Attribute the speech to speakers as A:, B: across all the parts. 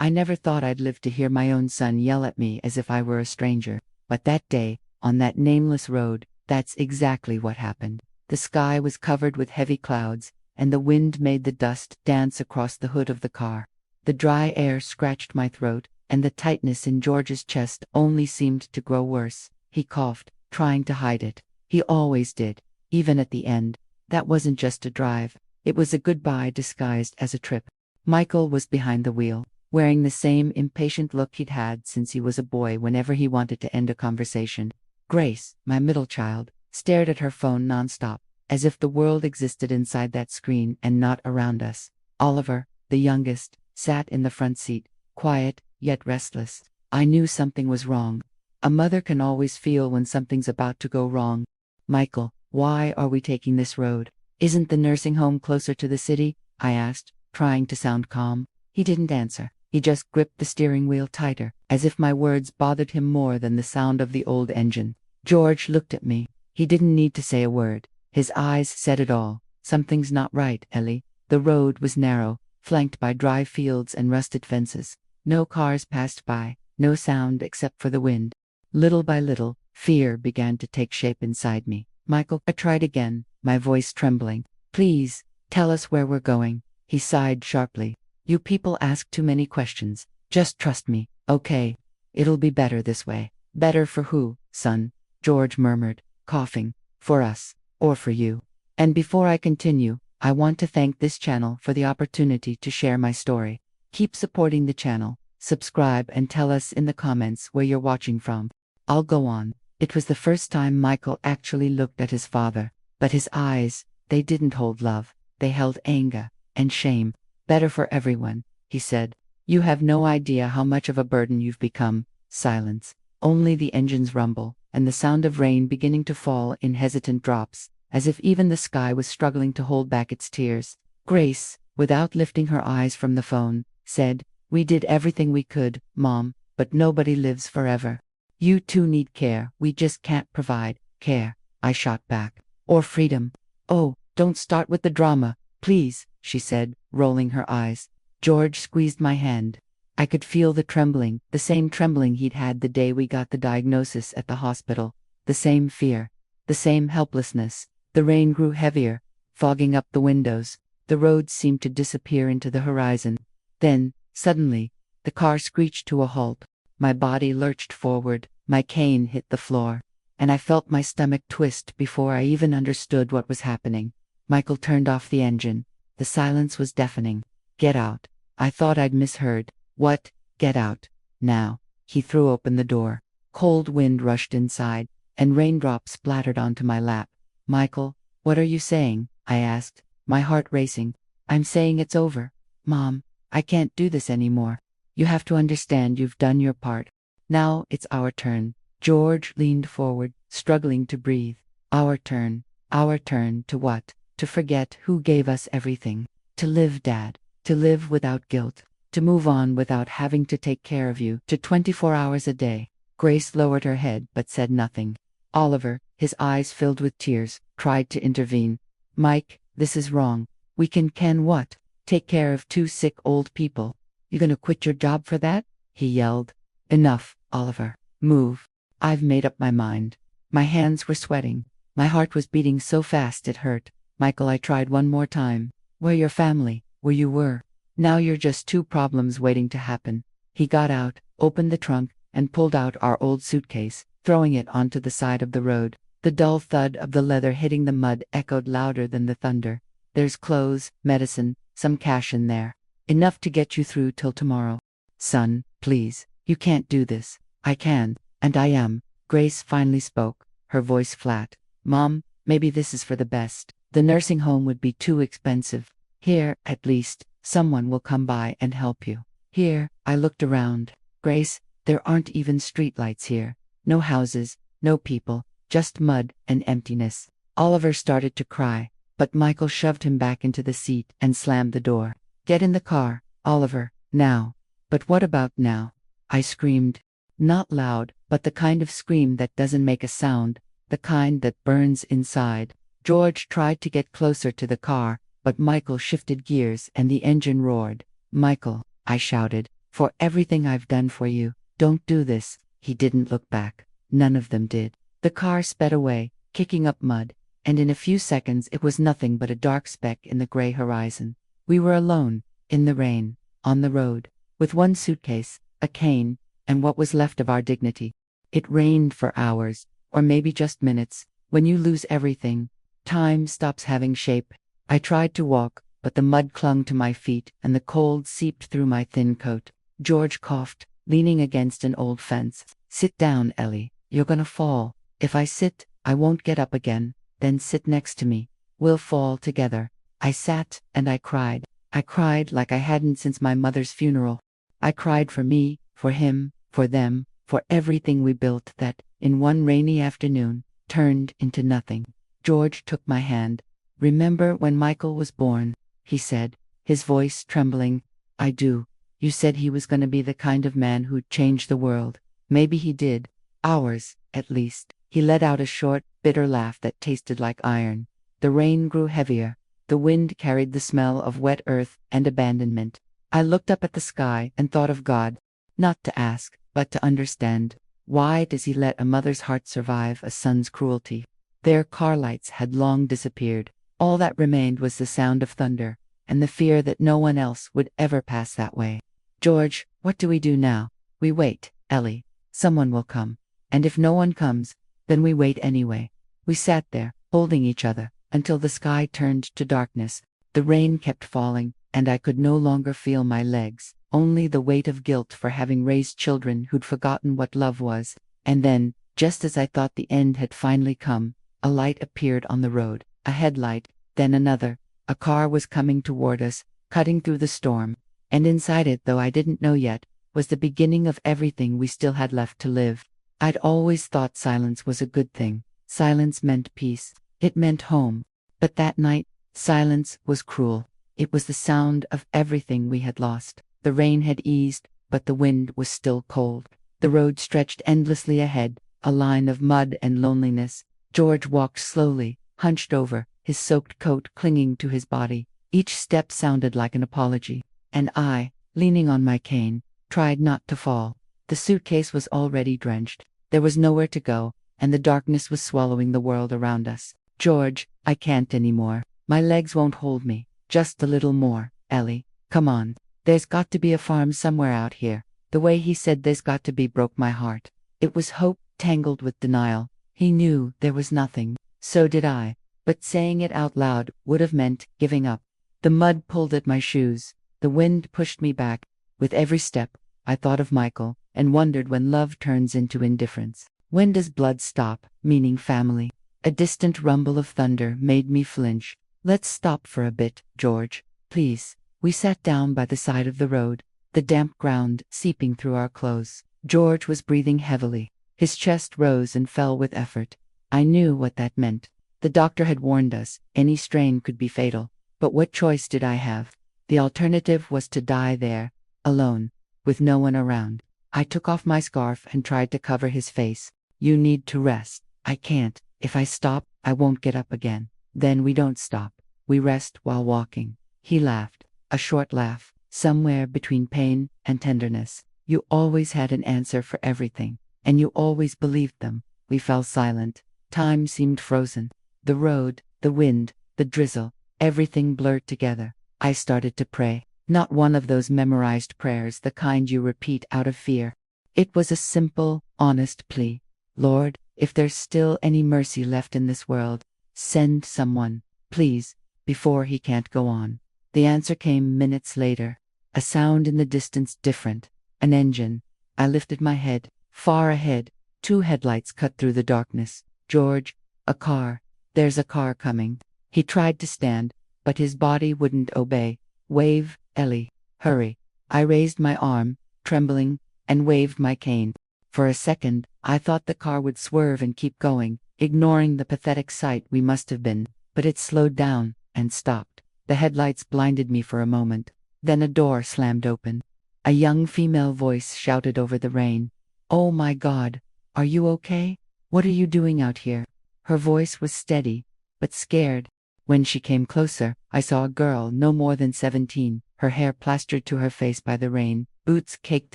A: I never thought I'd live to hear my own son yell at me as if I were a stranger. But that day, on that nameless road, that's exactly what happened. The sky was covered with heavy clouds, and the wind made the dust dance across the hood of the car. The dry air scratched my throat, and the tightness in George's chest only seemed to grow worse. He coughed, trying to hide it. He always did, even at the end. That wasn't just a drive. It was a goodbye disguised as a trip. Michael was behind the wheel, wearing the same impatient look he'd had since he was a boy whenever he wanted to end a conversation. Grace, my middle child, stared at her phone nonstop, as if the world existed inside that screen and not around us. Oliver, the youngest, sat in the front seat, quiet, yet restless. I knew something was wrong. A mother can always feel when something's about to go wrong. Michael, why are we taking this road? Isn't the nursing home closer to the city? I asked, trying to sound calm. He didn't answer. He just gripped the steering wheel tighter, as if my words bothered him more than the sound of the old engine. George looked at me. He didn't need to say a word. His eyes said it all. Something's not right, Ellie. The road was narrow, flanked by dry fields and rusted fences. No cars passed by, no sound except for the wind. Little by little, fear began to take shape inside me. Michael, I tried again, my voice trembling. Please, tell us where we're going. He sighed sharply. You people ask too many questions. Just trust me, okay? It'll be better this way. Better for who, son? George murmured, coughing. For us, or for you. And before I continue, I want to thank this channel for the opportunity to share my story. Keep supporting the channel, subscribe and tell us in the comments where you're watching from. I'll go on. It was the first time Michael actually looked at his father, but his eyes, they didn't hold love, they held anger and shame. Better for everyone, he said. You have no idea how much of a burden you've become. Silence. Only the engine's rumble, and the sound of rain beginning to fall in hesitant drops, as if even the sky was struggling to hold back its tears. Grace, without lifting her eyes from the phone, said, We did everything we could, Mom, but nobody lives forever. You too need care. We just can't provide care, I shot back. Or freedom. Oh, don't start with the drama, please, she said, rolling her eyes. George squeezed my hand. I could feel the trembling, the same trembling he'd had the day we got the diagnosis at the hospital. The same fear, the same helplessness. The rain grew heavier, fogging up the windows. The road seemed to disappear into the horizon. Then, suddenly, the car screeched to a halt. My body lurched forward, my cane hit the floor, and I felt my stomach twist before I even understood what was happening. Michael turned off the engine. The silence was deafening. Get out. I thought I'd misheard. What? Get out. Now. He threw open the door. Cold wind rushed inside, and raindrops splattered onto my lap. Michael, what are you saying? I asked, my heart racing. I'm saying it's over. Mom, I can't do this anymore. You have to understand you've done your part. Now it's our turn. George leaned forward, struggling to breathe. Our turn. Our turn to what? To forget who gave us everything. To live, Dad. To live without guilt. To move on without having to take care of you. To 24 hours a day. Grace lowered her head but said nothing. Oliver, his eyes filled with tears, tried to intervene. Mike, this is wrong. We can what? Take care of 2 sick old people. You gonna quit your job for that? He yelled. Enough, Oliver. Move. I've made up my mind. My hands were sweating. My heart was beating so fast it hurt. Michael, I tried one more time. We're your family, where you were. Now you're just 2 problems waiting to happen. He got out, opened the trunk, and pulled out our old suitcase, throwing it onto the side of the road. The dull thud of the leather hitting the mud echoed louder than the thunder. There's clothes, medicine, some cash in there. Enough to get you through till tomorrow. Son, please, you can't do this. I can, and I am. Grace finally spoke, her voice flat. Mom, maybe this is for the best. The nursing home would be too expensive. Here, at least, someone will come by and help you. Here, I looked around. Grace, there aren't even streetlights here. No houses, no people, just mud and emptiness. Oliver started to cry, but Michael shoved him back into the seat and slammed the door. Get in the car, Oliver, now. But what about now? I screamed. Not loud, but the kind of scream that doesn't make a sound, the kind that burns inside. George tried to get closer to the car, but Michael shifted gears and the engine roared. Michael, I shouted, For everything I've done for you. Don't do this." He didn't look back. None of them did. The car sped away, kicking up mud, and in a few seconds it was nothing but a dark speck in the gray horizon. We were alone, in the rain, on the road, with one suitcase, a cane, and what was left of our dignity. It rained for hours, or maybe just minutes. When you lose everything, time stops having shape. I tried to walk, but the mud clung to my feet and the cold seeped through my thin coat. George coughed, leaning against an old fence. "Sit down, Ellie. You're gonna fall. If I sit, I won't get up again. Then sit next to me. We'll fall together." I sat, and I cried. I cried like I hadn't since my mother's funeral. I cried for me, for him, for them, for everything we built that, in one rainy afternoon, turned into nothing. George took my hand. "Remember when Michael was born?" he said, his voice trembling. "I do. You said he was going to be the kind of man who'd change the world. Maybe he did. Ours, at least." He let out a short, bitter laugh that tasted like iron. The rain grew heavier. The wind carried the smell of wet earth and abandonment. I looked up at the sky and thought of God. Not to ask, but to understand. Why does he let a mother's heart survive a son's cruelty? Their car lights had long disappeared. All that remained was the sound of thunder, and the fear that no one else would ever pass that way. "George, what do we do now?" "We wait, Ellie. Someone will come. And if no one comes, then we wait anyway." We sat there, holding each other, until the sky turned to darkness. The rain kept falling, and I could no longer feel my legs, only the weight of guilt for having raised children who'd forgotten what love was. And then, just as I thought the end had finally come, a light appeared on the road, a headlight, then another. A car was coming toward us, cutting through the storm, and inside it, though I didn't know yet, was the beginning of everything we still had left to live. I'd always thought silence was a good thing. Silence meant peace. It meant home. But that night, silence was cruel. It was the sound of everything we had lost. The rain had eased, but the wind was still cold. The road stretched endlessly ahead, a line of mud and loneliness. George walked slowly, hunched over, his soaked coat clinging to his body. Each step sounded like an apology. And I, leaning on my cane, tried not to fall. The suitcase was already drenched. There was nowhere to go, and the darkness was swallowing the world around us. "George, I can't anymore. My legs won't hold me. Just a little more, Ellie. Come on. There's got to be a farm somewhere out here." The way he said "there's got to be" broke my heart. It was hope tangled with denial. He knew there was nothing. So did I. But saying it out loud would have meant giving up. The mud pulled at my shoes. The wind pushed me back. With every step, I thought of Michael, and wondered when love turns into indifference. When does blood stop, meaning family? A distant rumble of thunder made me flinch. "Let's stop for a bit, George, please." We sat down by the side of the road, the damp ground seeping through our clothes. George was breathing heavily. His chest rose and fell with effort. I knew what that meant. The doctor had warned us, any strain could be fatal. But what choice did I have? The alternative was to die there, alone, with no one around. I took off my scarf and tried to cover his face. "You need to rest." "I can't. If I stop, I won't get up again." "Then we don't stop. We rest while walking." He laughed, a short laugh, somewhere between pain and tenderness. "You always had an answer for everything, and you always believed them." We fell silent. Time seemed frozen. The road, the wind, the drizzle, everything blurred together. I started to pray. Not one of those memorized prayers, the kind you repeat out of fear. It was a simple, honest plea. "Lord, if there's still any mercy left in this world, send someone, please, before he can't go on." The answer came minutes later. A sound in the distance, different. An engine. I lifted my head. Far ahead, 2 headlights cut through the darkness. "George, a car. There's a car coming." He tried to stand, but his body wouldn't obey. "Wave, Ellie. Hurry." I raised my arm, trembling, and waved my cane. For a second, I thought the car would swerve and keep going, ignoring the pathetic sight we must have been. But it slowed down and stopped. The headlights blinded me for a moment. Then a door slammed open. A young female voice shouted over the rain. "Oh my God, are you okay? What are you doing out here?" Her voice was steady, but scared. When she came closer, I saw a girl no more than 17, her hair plastered to her face by the rain, boots caked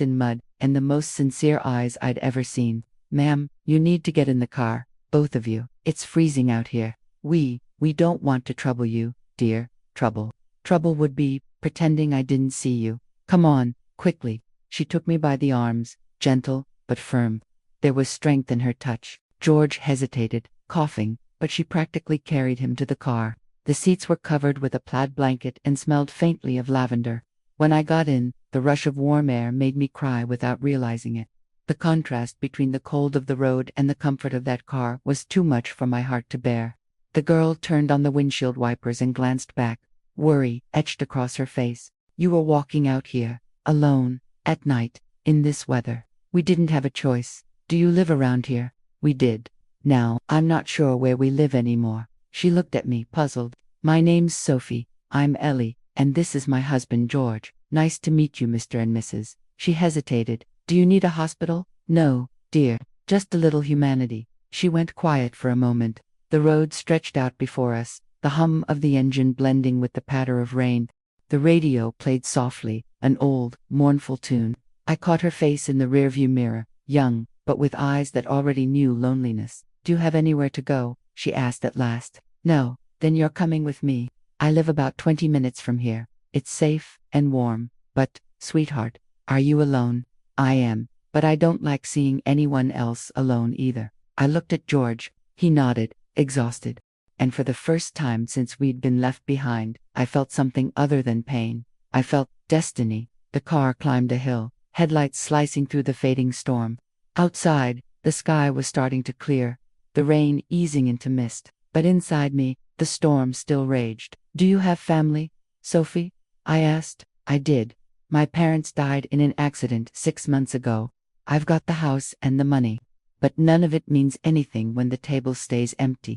A: in mud, and the most sincere eyes I'd ever seen. "Ma'am, you need to get in the car, both of you. It's freezing out here. We don't want to trouble you, dear. Trouble. Trouble would be pretending I didn't see you. Come on, quickly." She took me by the arms, gentle but firm. There was strength in her touch. George hesitated, coughing, but she practically carried him to the car. The seats were covered with a plaid blanket and smelled faintly of lavender. When I got in, the rush of warm air made me cry without realizing it. The contrast between the cold of the road and the comfort of that car was too much for my heart to bear. The girl turned on the windshield wipers and glanced back, worry etched across her face. "You were walking out here, alone, at night, in this weather. We didn't have a choice. Do you live around here?" "We did. Now, I'm not sure where we live anymore." She looked at me, puzzled. "My name's Sophie. I'm Ellie, and this is my husband George. Nice to meet you, Mr. and Mrs." She hesitated. "Do you need a hospital?" "No, dear. Just a little humanity." She went quiet for a moment. The road stretched out before us, the hum of the engine blending with the patter of rain. The radio played softly, an old, mournful tune. I caught her face in the rearview mirror, young, but with eyes that already knew loneliness. "Do you have anywhere to go?" she asked at last. "No. Then you're coming with me. I live about 20 minutes from here. It's safe and warm. But, sweetheart, are you alone?" "I am, but I don't like seeing anyone else alone either." I looked at George. He nodded, exhausted. And for the first time since we'd been left behind, I felt something other than pain. I felt destiny. The car climbed a hill, headlights slicing through the fading storm. Outside, the sky was starting to clear, the rain easing into mist. But inside me, the storm still raged. "Do you have family, Sophie?" I asked. "I did. My parents died in an accident 6 months ago. I've got the house and the money. But none of it means anything when the table stays empty."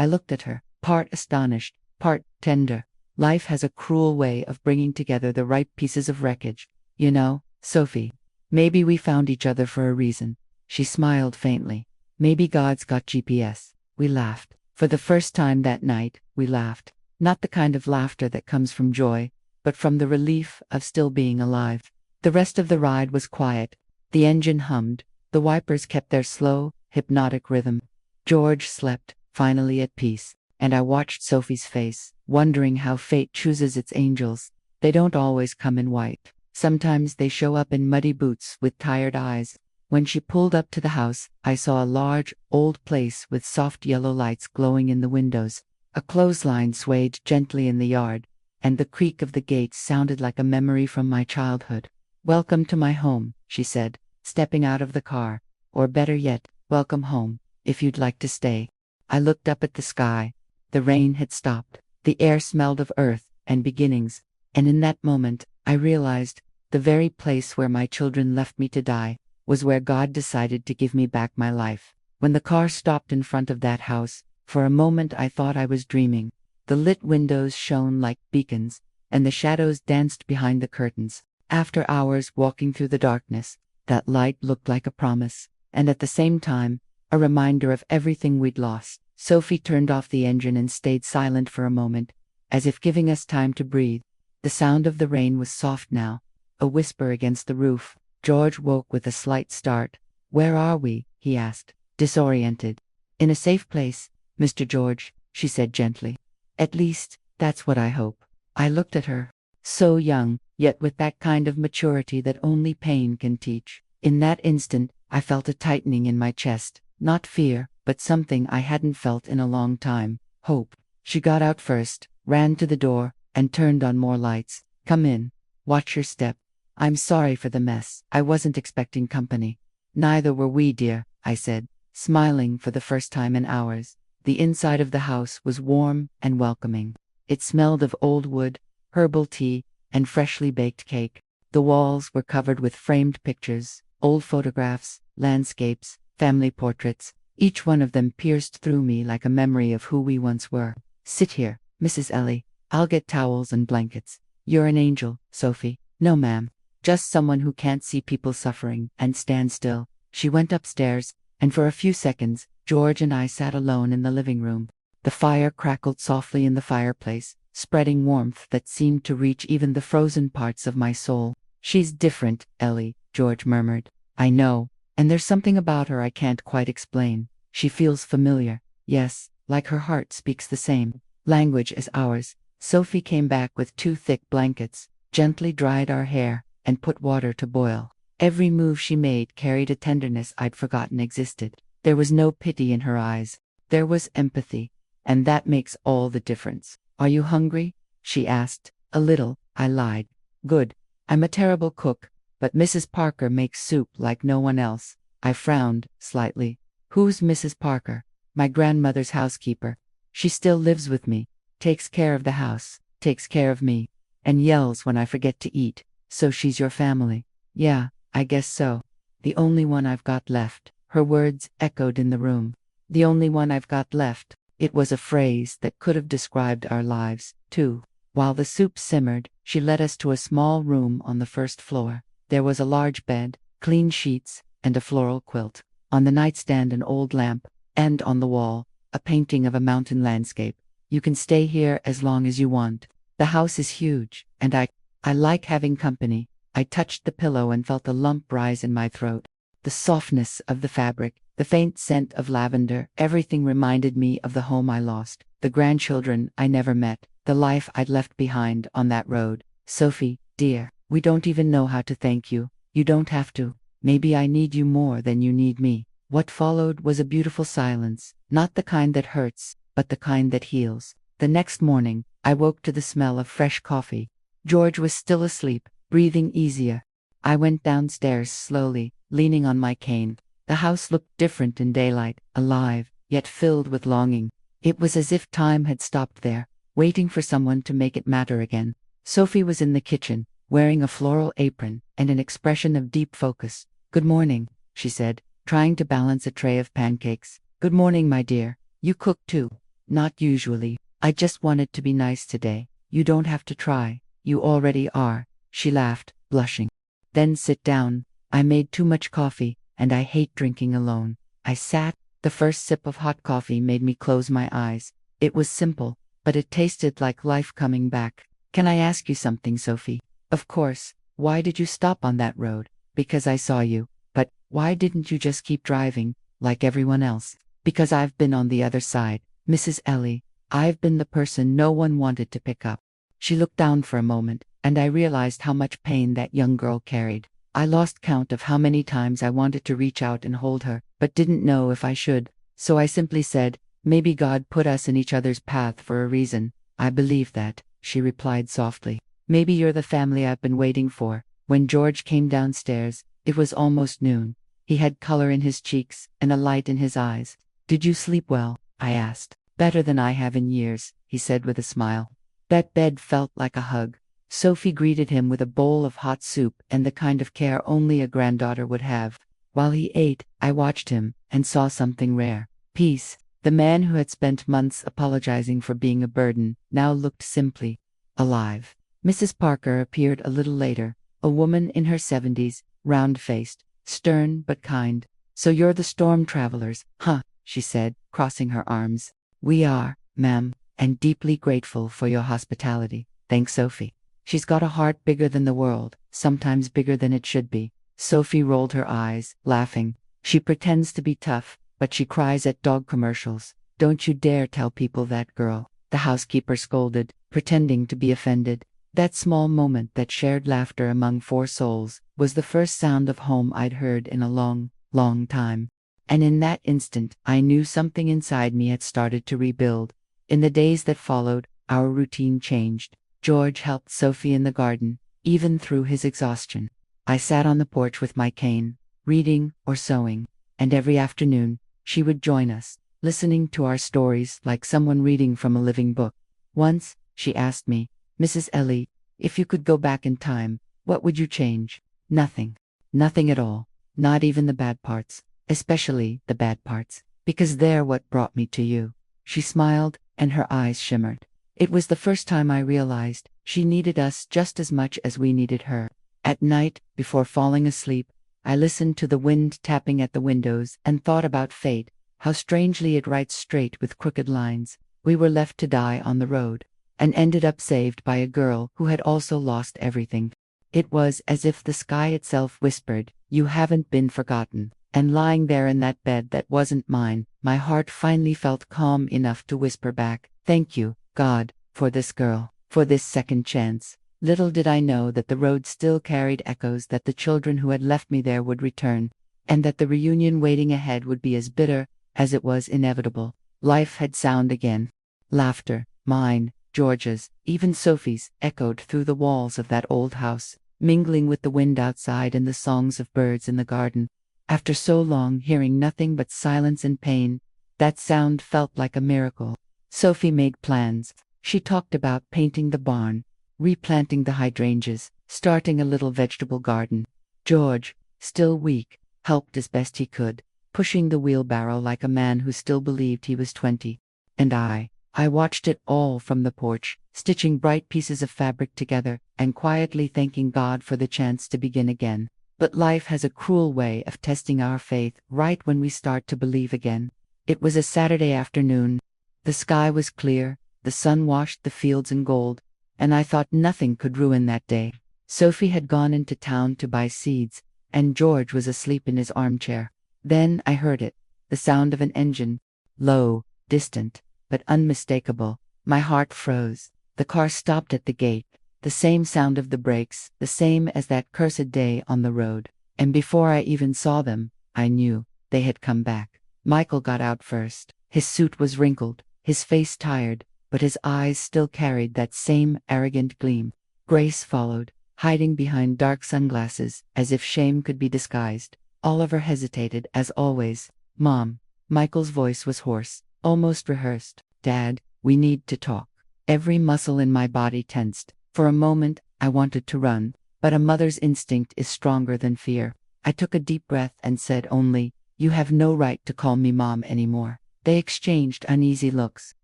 A: I looked at her, part astonished, part tender. Life has a cruel way of bringing together the right pieces of wreckage. "You know, Sophie, maybe we found each other for a reason." She smiled faintly. "Maybe God's got GPS." We laughed. For the first time that night, we laughed. Not the kind of laughter that comes from joy, but from the relief of still being alive. The rest of the ride was quiet. The engine hummed. The wipers kept their slow, hypnotic rhythm. George slept, finally at peace, and I watched Sophie's face, wondering how fate chooses its angels. They don't always come in white. Sometimes they show up in muddy boots with tired eyes. When she pulled up to the house, I saw a large, old place with soft yellow lights glowing in the windows. A clothesline swayed gently in the yard, and the creak of the gate sounded like a memory from my childhood. "Welcome to my home," she said, stepping out of the car. "Or better yet, welcome home, if you'd like to stay." I looked up at the sky. The rain had stopped. The air smelled of earth and beginnings, and in that moment, I realized the very place where my children left me to die was where God decided to give me back my life. When the car stopped in front of that house, for a moment I thought I was dreaming. The lit windows shone like beacons, and the shadows danced behind the curtains. After hours walking through the darkness, that light looked like a promise, and at the same time, a reminder of everything we'd lost. Sophie turned off the engine and stayed silent for a moment, as if giving us time to breathe. The sound of the rain was soft now, a whisper against the roof. George woke with a slight start. "Where are we?" he asked, disoriented. "In a safe place, Mr. George," she said gently. "At least, that's what I hope." I looked at her. So young, yet with that kind of maturity that only pain can teach. In that instant, I felt a tightening in my chest. Not fear, but something I hadn't felt in a long time. Hope. She got out first, ran to the door, and turned on more lights. "Come in. Watch your step. I'm sorry for the mess. I wasn't expecting company." "Neither were we, dear," I said, smiling for the first time in hours. The inside of the house was warm and welcoming. It smelled of old wood, herbal tea, and freshly baked cake. The walls were covered with framed pictures, old photographs, landscapes, family portraits. Each one of them pierced through me like a memory of who we once were. "Sit here, Mrs. Ellie. I'll get towels and blankets." "You're an angel, Sophie." "No, ma'am. Just someone who can't see people suffering and stand still." She went upstairs, and for a few seconds, George and I sat alone in the living room. The fire crackled softly in the fireplace, spreading warmth that seemed to reach even the frozen parts of my soul. She's different, Ellie, George murmured. I know, and there's something about her I can't quite explain. She feels familiar. Yes, like her heart speaks the same language as ours. Sophie came back with 2 thick blankets, gently dried our hair, and put water to boil. Every move she made carried a tenderness I'd forgotten existed. There was no pity in her eyes. There was empathy. And that makes all the difference. Are you hungry? She asked. A little, I lied. Good. I'm a terrible cook, but Mrs. Parker makes soup like no one else. I frowned, slightly. Who's Mrs. Parker? My grandmother's housekeeper. She still lives with me, takes care of the house, takes care of me, and yells when I forget to eat. So she's your family? Yeah, I guess so. The only one I've got left. Her words echoed in the room. The only one I've got left. It was a phrase that could have described our lives, too. While the soup simmered, she led us to a small room on the first floor. There was a large bed, clean sheets, and a floral quilt. On the nightstand an old lamp, and on the wall, a painting of a mountain landscape. You can stay here as long as you want. The house is huge, and I like having company. I touched the pillow and felt a lump rise in my throat. The softness of the fabric, the faint scent of lavender, everything reminded me of the home I lost, the grandchildren I never met, the life I'd left behind on that road. Sophie, dear, we don't even know how to thank you. You don't have to. Maybe I need you more than you need me. What followed was a beautiful silence, not the kind that hurts, but the kind that heals. The next morning, I woke to the smell of fresh coffee. George was still asleep, breathing easier. I went downstairs slowly, leaning on my cane. The house looked different in daylight, alive, yet filled with longing. It was as if time had stopped there, waiting for someone to make it matter again. Sophie was in the kitchen, wearing a floral apron and an expression of deep focus. Good morning, she said, trying to balance a tray of pancakes. Good morning, my dear. You cook too. Not usually. I just wanted to be nice today. You don't have to try. You already are. She laughed, blushing. Then sit down. I made too much coffee, and I hate drinking alone. I sat. The first sip of hot coffee made me close my eyes. It was simple, but it tasted like life coming back. Can I ask you something, Sophie? Of course. Why did you stop on that road? Because I saw you. But why didn't you just keep driving, like everyone else? Because I've been on the other side, Mrs. Ellie. I've been the person no one wanted to pick up. She looked down for a moment, and I realized how much pain that young girl carried. I lost count of how many times I wanted to reach out and hold her, but didn't know if I should. So I simply said, maybe God put us in each other's path for a reason. I believe that, she replied softly. Maybe you're the family I've been waiting for. When George came downstairs, it was almost noon. He had color in his cheeks and a light in his eyes. Did you sleep well? I asked. Better than I have in years, he said with a smile. That bed felt like a hug. Sophie greeted him with a bowl of hot soup and the kind of care only a granddaughter would have. While he ate, I watched him and saw something rare. Peace. The man who had spent months apologizing for being a burden now looked simply alive. Mrs. Parker appeared a little later, a woman in her 70s, round-faced, stern but kind. So you're the storm travelers, huh? She said, crossing her arms. We are, ma'am, and deeply grateful for your hospitality. Thanks, Sophie. She's got a heart bigger than the world, sometimes bigger than it should be. Sophie rolled her eyes, laughing. She pretends to be tough, but she cries at dog commercials. Don't you dare tell people that, girl, the housekeeper scolded, pretending to be offended. That small moment, that shared laughter among 4 souls, was the first sound of home I'd heard in a long, long time. And in that instant, I knew something inside me had started to rebuild. In the days that followed, our routine changed. George helped Sophie in the garden, even through his exhaustion. I sat on the porch with my cane, reading or sewing, and every afternoon, she would join us, listening to our stories like someone reading from a living book. Once, she asked me, Mrs. Ellie, if you could go back in time, what would you change? Nothing. Nothing at all. Not even the bad parts. Especially the bad parts. Because they're what brought me to you. She smiled, and her eyes shimmered. It was the first time I realized she needed us just as much as we needed her. At night, before falling asleep, I listened to the wind tapping at the windows and thought about fate, how strangely it writes straight with crooked lines. We were left to die on the road, and ended up saved by a girl who had also lost everything. It was as if the sky itself whispered, "You haven't been forgotten." And lying there in that bed that wasn't mine, my heart finally felt calm enough to whisper back, "Thank you, God, for this girl, for this second chance." Little did I know that the road still carried echoes, that the children who had left me there would return, and that the reunion waiting ahead would be as bitter as it was inevitable. Life had sound again. Laughter, mine, George's, even Sophie's, echoed through the walls of that old house, mingling with the wind outside and the songs of birds in the garden. After so long hearing nothing but silence and pain, that sound felt like a miracle. Sophie made plans. She talked about painting the barn, replanting the hydrangeas, starting a little vegetable garden. George, still weak, helped as best he could, pushing the wheelbarrow like a man who still believed he was 20. And I watched it all from the porch, stitching bright pieces of fabric together, and quietly thanking God for the chance to begin again. But life has a cruel way of testing our faith right when we start to believe again. It was a Saturday afternoon. The sky was clear, the sun washed the fields in gold, and I thought nothing could ruin that day. Sophie had gone into town to buy seeds, and George was asleep in his armchair. Then I heard it, the sound of an engine, low, distant, but unmistakable. My heart froze. The car stopped at the gate. The same sound of the brakes, the same as that cursed day on the road. And before I even saw them, I knew they had come back. Michael got out first. His suit was wrinkled, his face tired, but his eyes still carried that same arrogant gleam. Grace followed, hiding behind dark sunglasses, as if shame could be disguised. Oliver hesitated, as always. "Mom." Michael's voice was hoarse, almost rehearsed. "Dad, we need to talk." Every muscle in my body tensed. For a moment, I wanted to run, but a mother's instinct is stronger than fear. I took a deep breath and said only, "You have no right to call me Mom anymore." They exchanged uneasy looks.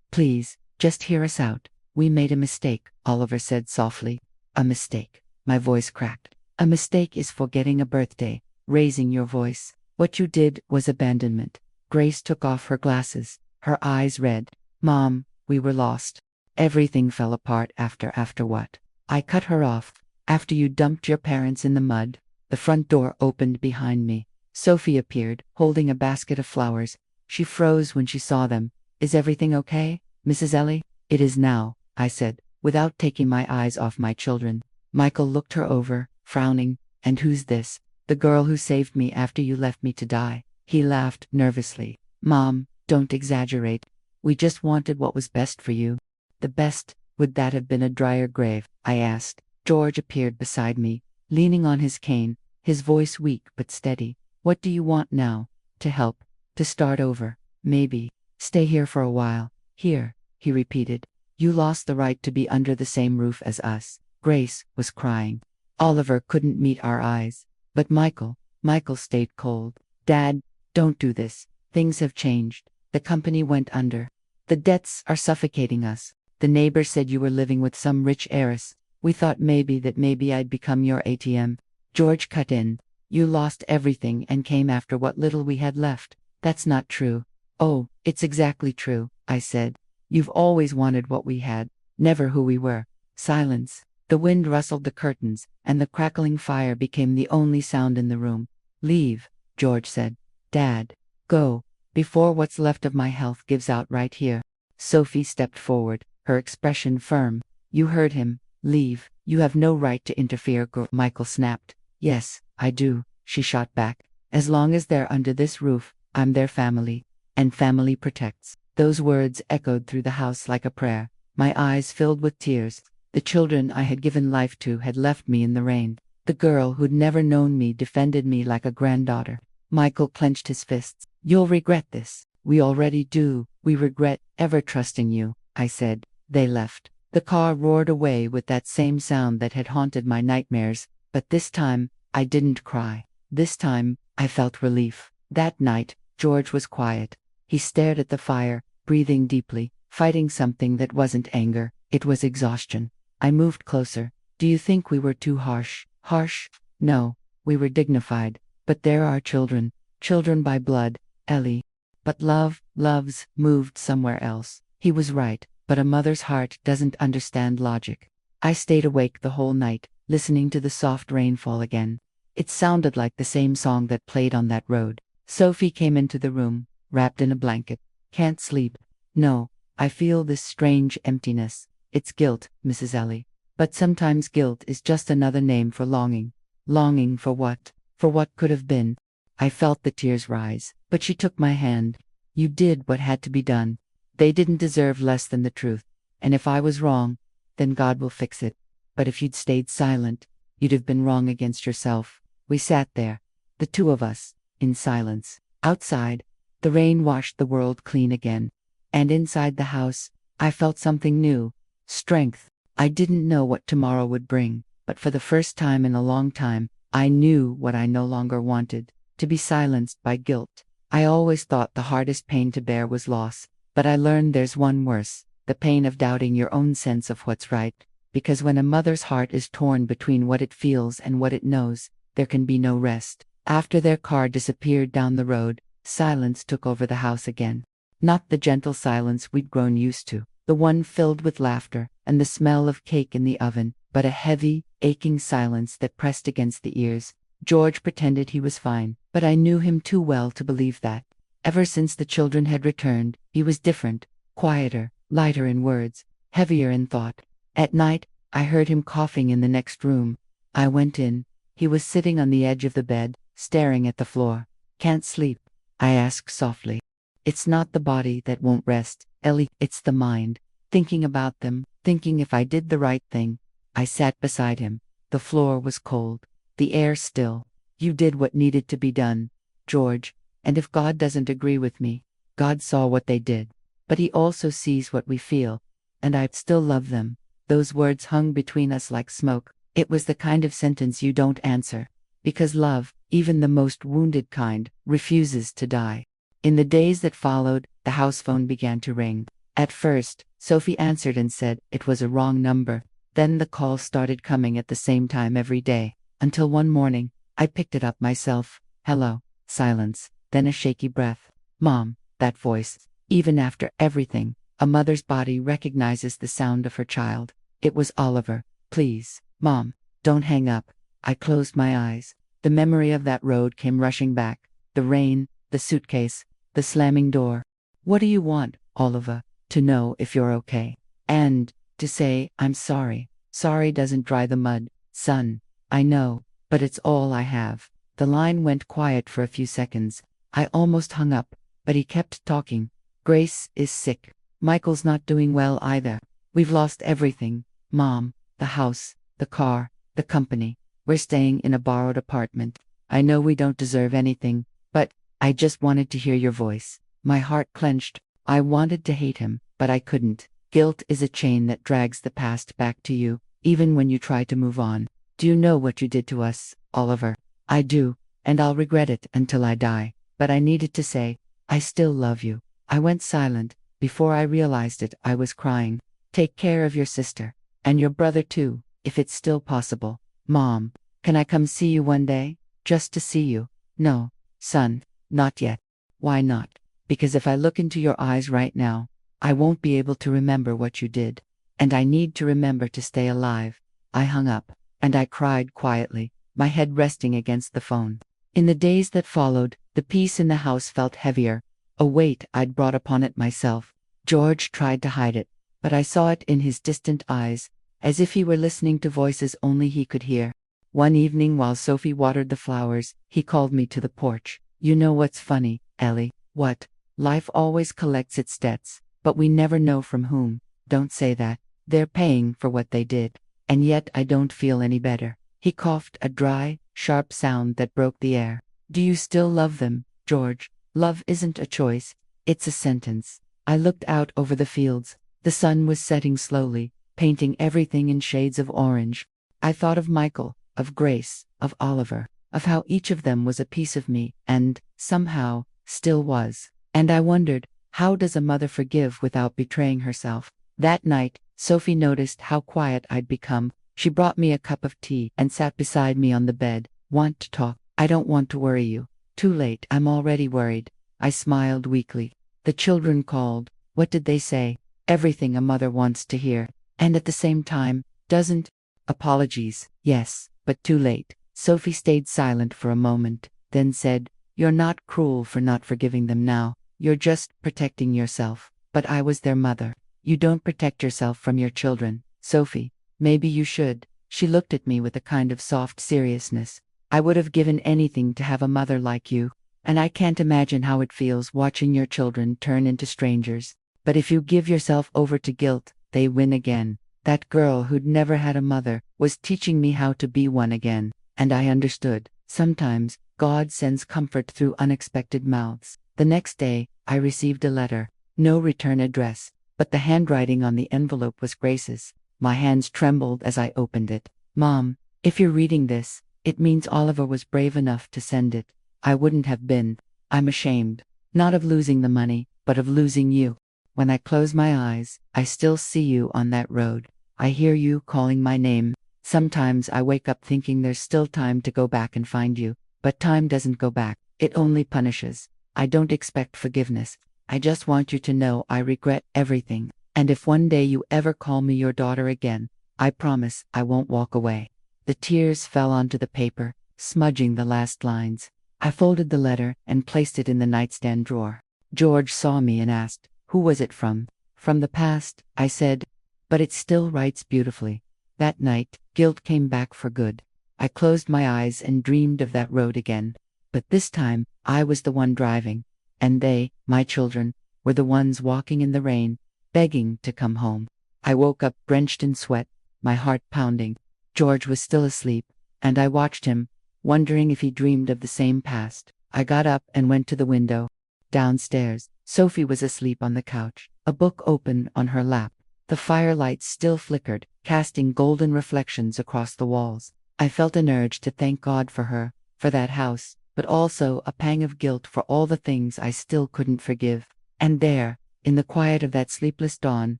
A: "Please, just hear us out. We made a mistake," Oliver said softly. "A mistake." My voice cracked. "A mistake is forgetting a birthday, raising your voice. What you did was abandonment." Grace took off her glasses, her eyes red. "Mom, we were lost. Everything fell apart after what?" I cut her off. "After you dumped your parents in the mud." The front door opened behind me. Sophie appeared, holding a basket of flowers. She froze when she saw them. "Is everything okay, Mrs. Ellie?" "It is now," I said, without taking my eyes off my children. Michael looked her over, frowning. "And who's this?" "The girl who saved me after you left me to die." He laughed nervously. "Mom, don't exaggerate. We just wanted what was best for you." "The best, would that have been a drier grave?" I asked. George appeared beside me, leaning on his cane, his voice weak but steady. "What do you want now?" "To help. To start over. Maybe. Stay here for a while." "Here," he repeated. "You lost the right to be under the same roof as us." Grace was crying. Oliver couldn't meet our eyes. But Michael stayed cold. "Dad, don't do this. Things have changed. The company went under. The debts are suffocating us. The neighbor said you were living with some rich heiress. We thought maybe I'd become your ATM." George cut in. "You lost everything and came after what little we had left. That's not true." "Oh, it's exactly true," I said. "You've always wanted what we had, never who we were." Silence. The wind rustled the curtains, and the crackling fire became the only sound in the room. "Leave," George said. "Dad, go, before what's left of my health gives out right here." Sophie stepped forward, her expression firm. "You heard him. Leave. You have no right to interfere," Michael snapped. "Yes, I do," she shot back. "As long as they're under this roof, I'm their family. And family protects." Those words echoed through the house like a prayer. My eyes filled with tears. The children I had given life to had left me in the rain. The girl who'd never known me defended me like a granddaughter. Michael clenched his fists. "You'll regret this." "We already do. We regret ever trusting you," I said. They left. The car roared away with that same sound that had haunted my nightmares, but this time, I didn't cry. This time, I felt relief. That night, George was quiet. He stared at the fire, breathing deeply, fighting something that wasn't anger, it was exhaustion. I moved closer. "Do you think we were too harsh?" "Harsh? No, we were dignified. But there are children. Children by blood, Ellie. But love's moved somewhere else." He was right. But a mother's heart doesn't understand logic. I stayed awake the whole night, listening to the soft rainfall again. It sounded like the same song that played on that road. Sophie came into the room, wrapped in a blanket. Can't sleep. No, I feel this strange emptiness. It's guilt, Mrs. Ellie. But sometimes guilt is just another name for longing. Longing for what? For what could have been. I felt the tears rise, but she took my hand. You did what had to be done. They didn't deserve less than the truth. And if I was wrong, then God will fix it. But if you'd stayed silent, you'd have been wrong against yourself. We sat there, the two of us, in silence. Outside, the rain washed the world clean again. And inside the house, I felt something new. Strength. I didn't know what tomorrow would bring, but for the first time in a long time, I knew what I no longer wanted, to be silenced by guilt. I always thought the hardest pain to bear was loss, but I learned there's one worse, the pain of doubting your own sense of what's right, because when a mother's heart is torn between what it feels and what it knows, there can be no rest. After their car disappeared down the road, silence took over the house again. Not the gentle silence we'd grown used to, the one filled with laughter and the smell of cake in the oven, but a heavy, aching silence that pressed against the ears. George pretended he was fine, but I knew him too well to believe that. Ever since the children had returned, he was different, quieter, lighter in words, heavier in thought. At night, I heard him coughing in the next room. I went in. He was sitting on the edge of the bed, staring at the floor. Can't sleep? I asked softly. It's not the body that won't rest, Ellie, it's the mind. Thinking about them, thinking if I did the right thing. I sat beside him. The floor was cold, the air still. You did what needed to be done, George, and if God doesn't agree with me, God saw what they did. But he also sees what we feel, and I still love them. Those words hung between us like smoke. It was the kind of sentence you don't answer, because love, even the most wounded kind, refuses to die. In the days that followed, the house phone began to ring. At first, Sophie answered and said it was a wrong number. Then the calls started coming at the same time every day, until one morning, I picked it up myself. Hello. Silence. Then a shaky breath. Mom. That voice. Even after everything, a mother's body recognizes the sound of her child. It was Oliver. Please, Mom, don't hang up. I closed my eyes. The memory of that road came rushing back. The rain, the suitcase, the slamming door. What do you want, Oliver? To know if you're okay. And to say, I'm sorry. Sorry doesn't dry the mud, son. I know, but it's all I have. The line went quiet for a few seconds. I almost hung up, but he kept talking. Grace is sick. Michael's not doing well either. We've lost everything. Mom, the house, the car, the company. We're staying in a borrowed apartment. I know we don't deserve anything, but I just wanted to hear your voice. My heart clenched. I wanted to hate him, but I couldn't. Guilt is a chain that drags the past back to you, even when you try to move on. Do you know what you did to us, Oliver? I do, and I'll regret it until I die. But I needed to say, I still love you. I went silent. Before I realized it, I was crying. Take care of your sister. And your brother too, if it's still possible. Mom, can I come see you one day? Just to see you? No, son, not yet. Why not? Because if I look into your eyes right now, I won't be able to remember what you did. And I need to remember to stay alive. I hung up, and I cried quietly, my head resting against the phone. In the days that followed, the peace in the house felt heavier, a weight I'd brought upon it myself. George tried to hide it, but I saw it in his distant eyes, as if he were listening to voices only he could hear. One evening while Sophie watered the flowers, he called me to the porch. You know what's funny, Ellie? What? Life always collects its debts, but we never know from whom. Don't say that. They're paying for what they did. And yet I don't feel any better. He coughed, a dry, sharp sound that broke the air. Do you still love them, George? Love isn't a choice, it's a sentence. I looked out over the fields. The sun was setting slowly, painting everything in shades of orange. I thought of Michael, of Grace, of Oliver, of how each of them was a piece of me, and, somehow, still was. And I wondered, how does a mother forgive without betraying herself? That night, Sophie noticed how quiet I'd become. She brought me a cup of tea and sat beside me on the bed. Want to talk? I don't want to worry you. Too late, I'm already worried. I smiled weakly. The children called. What did they say? Everything a mother wants to hear. And at the same time, doesn't. Apologies, yes, but too late. Sophie stayed silent for a moment, then said, "You're not cruel for not forgiving them now. You're just protecting yourself. But I was their mother. You don't protect yourself from your children, Sophie. Maybe you should." She looked at me with a kind of soft seriousness. "I would have given anything to have a mother like you, and I can't imagine how it feels watching your children turn into strangers. But if you give yourself over to guilt, they win again. That girl who'd never had a mother was teaching me how to be one again, and I understood. Sometimes, God sends comfort through unexpected mouths." The next day, I received a letter. No return address, but the handwriting on the envelope was Grace's. My hands trembled as I opened it. "Mom, if you're reading this, it means Oliver was brave enough to send it. I wouldn't have been. I'm ashamed. Not of losing the money, but of losing you. When I close my eyes, I still see you on that road. I hear you calling my name. Sometimes I wake up thinking there's still time to go back and find you, but time doesn't go back. It only punishes. I don't expect forgiveness. I just want you to know I regret everything. And if one day you ever call me your daughter again, I promise I won't walk away." The tears fell onto the paper, smudging the last lines. I folded the letter and placed it in the nightstand drawer. George saw me and asked, "Who was it from?" "From the past," I said, "but it still writes beautifully." That night, guilt came back for good. I closed my eyes and dreamed of that road again. But this time, I was the one driving, and they, my children, were the ones walking in the rain, begging to come home. I woke up drenched in sweat, my heart pounding. George was still asleep, and I watched him, wondering if he dreamed of the same past. I got up and went to the window. Downstairs, Sophie was asleep on the couch, a book open on her lap. The firelight still flickered, casting golden reflections across the walls. I felt an urge to thank God for her, for that house, but also a pang of guilt for all the things I still couldn't forgive. And there, in the quiet of that sleepless dawn,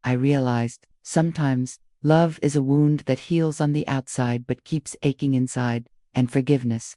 A: I realized, sometimes, love is a wound that heals on the outside but keeps aching inside, and forgiveness,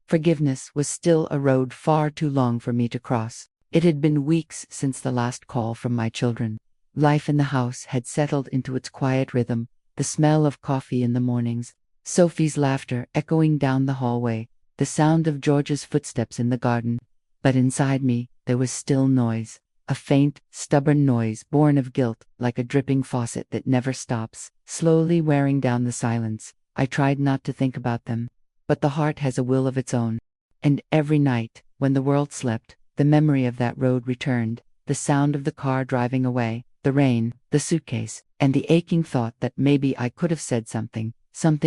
A: forgiveness was still a road far too long for me to cross. It had been weeks since the last call from my children. Life in the house had settled into its quiet rhythm, the smell of coffee in the mornings, Sophie's laughter echoing down the hallway, the sound of George's footsteps in the garden. But inside me, there was still noise. A faint, stubborn noise born of guilt, like a dripping faucet that never stops, slowly wearing down the silence. I tried not to think about them, but the heart has a will of its own. And every night, when the world slept, the memory of that road returned, the sound of the car driving away, the rain, the suitcase, and the aching thought that maybe I could have said something